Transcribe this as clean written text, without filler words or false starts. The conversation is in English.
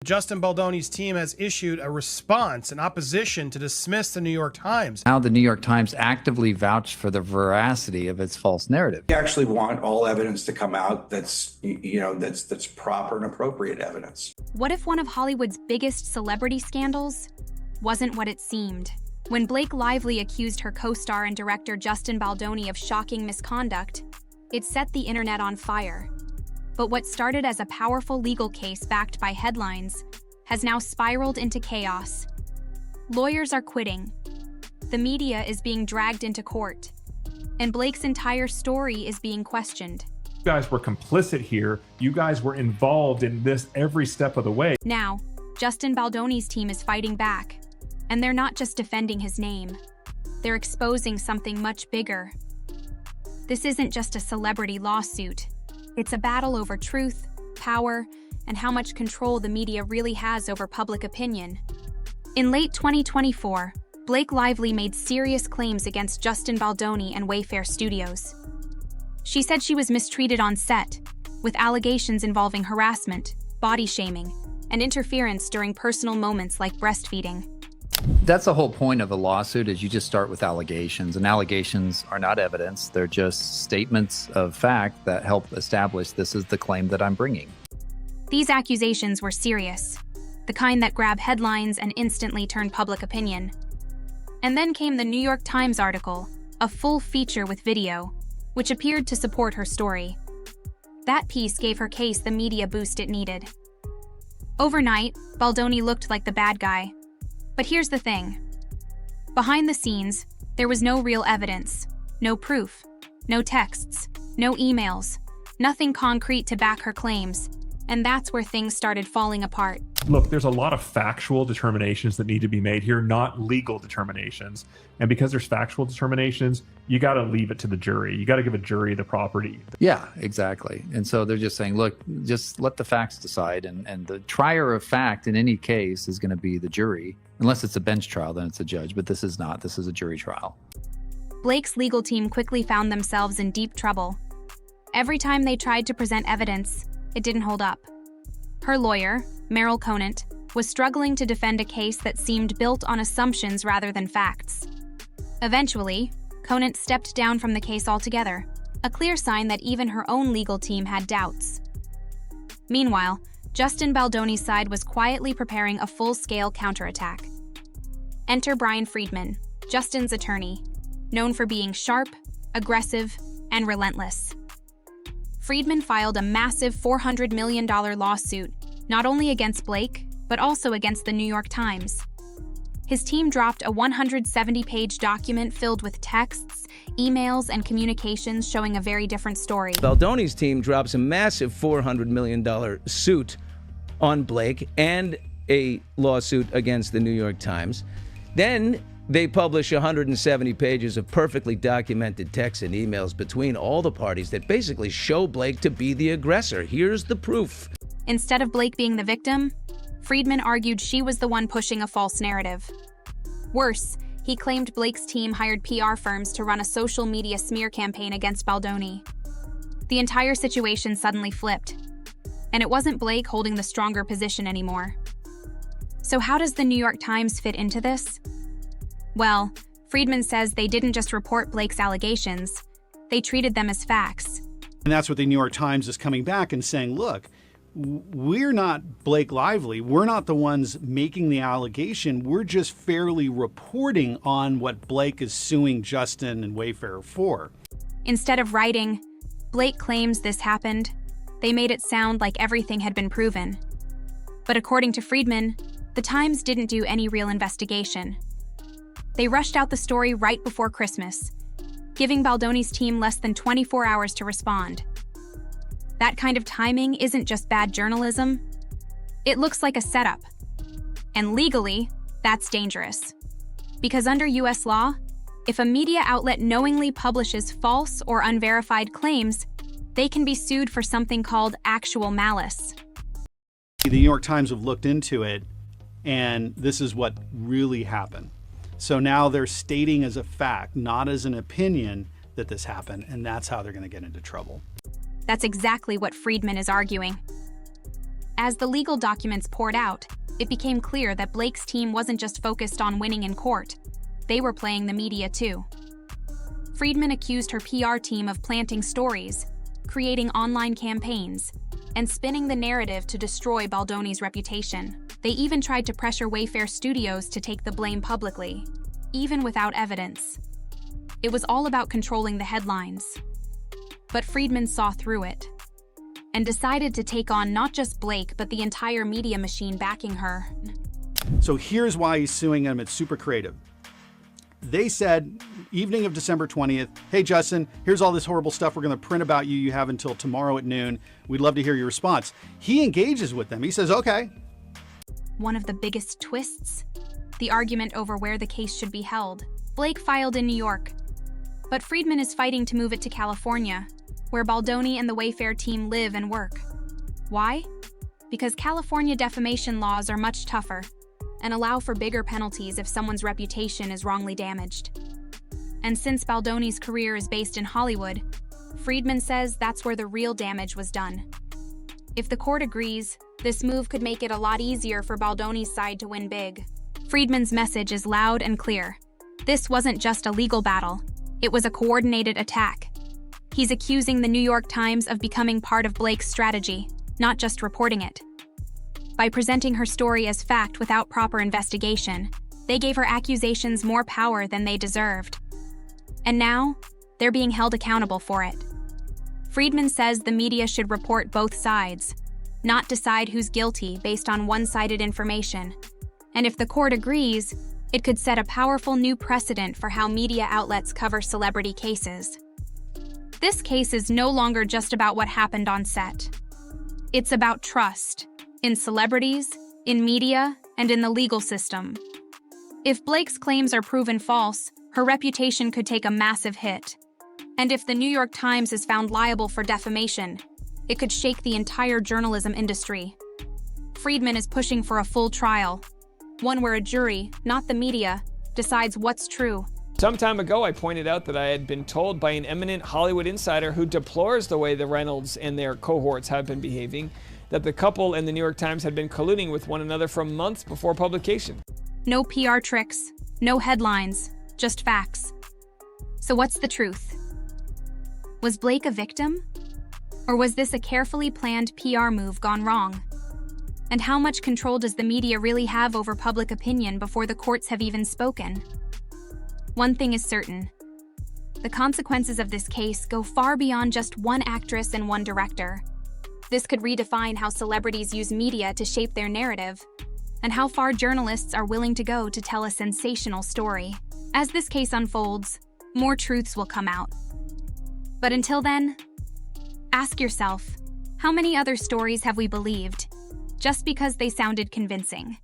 Justin Baldoni's team has issued a response in opposition to dismiss the New York Times. Now the New York Times actively vouched for the veracity of its false narrative. We actually want all evidence to come out that's proper and appropriate evidence. What if one of Hollywood's biggest celebrity scandals wasn't what it seemed? When Blake Lively accused her co-star and director Justin Baldoni of shocking misconduct, it set the internet on fire. But what started as a powerful legal case backed by headlines has now spiraled into chaos. Lawyers are quitting. The media is being dragged into court. And Blake's entire story is being questioned. You guys were complicit here. You guys were involved in this every step of the way. Now, Justin Baldoni's team is fighting back. And they're not just defending his name. They're exposing something much bigger. This isn't just a celebrity lawsuit. It's a battle over truth, power, and how much control the media really has over public opinion. In late 2024, Blake Lively made serious claims against Justin Baldoni and Wayfair Studios. She said she was mistreated on set, with allegations involving harassment, body shaming, and interference during personal moments like breastfeeding. That's the whole point of a lawsuit, is you just start with allegations, and allegations are not evidence. They're just statements of fact that help establish this is the claim that I'm bringing. These accusations were serious, the kind that grab headlines and instantly turn public opinion. And then came the New York Times article, a full feature with video, which appeared to support her story. That piece gave her case the media boost it needed. Overnight, Baldoni looked like the bad guy. But here's the thing. Behind the scenes, there was no real evidence, no proof, no texts, no emails, nothing concrete to back her claims, and that's where things started falling apart. Look, there's a lot of factual determinations that need to be made here, not legal determinations. And because there's factual determinations, you got to leave it to the jury. You got to give a jury the property. Yeah, exactly. And so they're just saying, look, just let the facts decide. And the trier of fact in any case is going to be the jury. Unless it's a bench trial, then it's a judge. But this is not. This is a jury trial. Blake's legal team quickly found themselves in deep trouble. Every time they tried to present evidence, it didn't hold up. Her lawyer, Meryl Conant, was struggling to defend a case that seemed built on assumptions rather than facts. Eventually, Conant stepped down from the case altogether, a clear sign that even her own legal team had doubts. Meanwhile, Justin Baldoni's side was quietly preparing a full-scale counterattack. Enter Brian Friedman, Justin's attorney, known for being sharp, aggressive, and relentless. Friedman filed a massive $400 million lawsuit, not only against Blake, but also against the New York Times. His team dropped a 170-page document filled with texts, emails, and communications showing a very different story. Baldoni's team drops a massive $400 million suit on Blake and a lawsuit against the New York Times. Then they publish 170 pages of perfectly documented texts and emails between all the parties that basically show Blake to be the aggressor. Here's the proof. Instead of Blake being the victim, Friedman argued she was the one pushing a false narrative. Worse, he claimed Blake's team hired PR firms to run a social media smear campaign against Baldoni. The entire situation suddenly flipped, and it wasn't Blake holding the stronger position anymore. So how does the New York Times fit into this? Well, Friedman says they didn't just report Blake's allegations, they treated them as facts. And that's what the New York Times is coming back and saying, look, we're not Blake Lively. We're not the ones making the allegation. We're just fairly reporting on what Blake is suing Justin and Wayfair for. Instead of writing, Blake claims this happened, they made it sound like everything had been proven. But according to Friedman, the Times didn't do any real investigation. They rushed out the story right before Christmas, giving Baldoni's team less than 24 hours to respond. That kind of timing isn't just bad journalism. It looks like a setup. And legally, that's dangerous. Because under US law, if a media outlet knowingly publishes false or unverified claims, they can be sued for something called actual malice. The New York Times have looked into it, and this is what really happened. So now they're stating as a fact, not as an opinion, that this happened, and that's how they're going to get into trouble. That's exactly what Friedman is arguing. As the legal documents poured out, it became clear that Blake's team wasn't just focused on winning in court. They were playing the media too. Friedman accused her PR team of planting stories, creating online campaigns, and spinning the narrative to destroy Baldoni's reputation. They even tried to pressure Wayfair Studios to take the blame publicly, even without evidence. It was all about controlling the headlines. But Friedman saw through it and decided to take on not just Blake, but the entire media machine backing her. So here's why he's suing them. It's super creative. They said, evening of December 20th, hey, Justin, here's all this horrible stuff we're going to print about you. You have until tomorrow at noon. We'd love to hear your response. He engages with them. He says, okay. One of the biggest twists? The argument over where the case should be held. Blake filed in New York, but Friedman is fighting to move it to California, where Baldoni and the Wayfair team live and work. Why? Because California defamation laws are much tougher and allow for bigger penalties if someone's reputation is wrongly damaged. And since Baldoni's career is based in Hollywood, Friedman says that's where the real damage was done. If the court agrees, this move could make it a lot easier for Baldoni's side to win big. Friedman's message is loud and clear. This wasn't just a legal battle, it was a coordinated attack. He's accusing the New York Times of becoming part of Blake's strategy, not just reporting it. By presenting her story as fact without proper investigation, they gave her accusations more power than they deserved. And now, they're being held accountable for it. Friedman says the media should report both sides, not decide who's guilty based on one-sided information. And if the court agrees, it could set a powerful new precedent for how media outlets cover celebrity cases. This case is no longer just about what happened on set. It's about trust in celebrities, in media, and in the legal system. If Blake's claims are proven false, her reputation could take a massive hit. And if the New York Times is found liable for defamation, it could shake the entire journalism industry. Friedman is pushing for a full trial, one where a jury, not the media, decides what's true. Some time ago, I pointed out that I had been told by an eminent Hollywood insider who deplores the way the Reynolds and their cohorts have been behaving, that the couple and the New York Times had been colluding with one another for months before publication. No PR tricks, no headlines, just facts. So what's the truth? Was Blake a victim? Or was this a carefully planned PR move gone wrong? And how much control does the media really have over public opinion before the courts have even spoken? One thing is certain. The consequences of this case go far beyond just one actress and one director. This could redefine how celebrities use media to shape their narrative, and how far journalists are willing to go to tell a sensational story. As this case unfolds, more truths will come out. But until then, ask yourself, how many other stories have we believed just because they sounded convincing?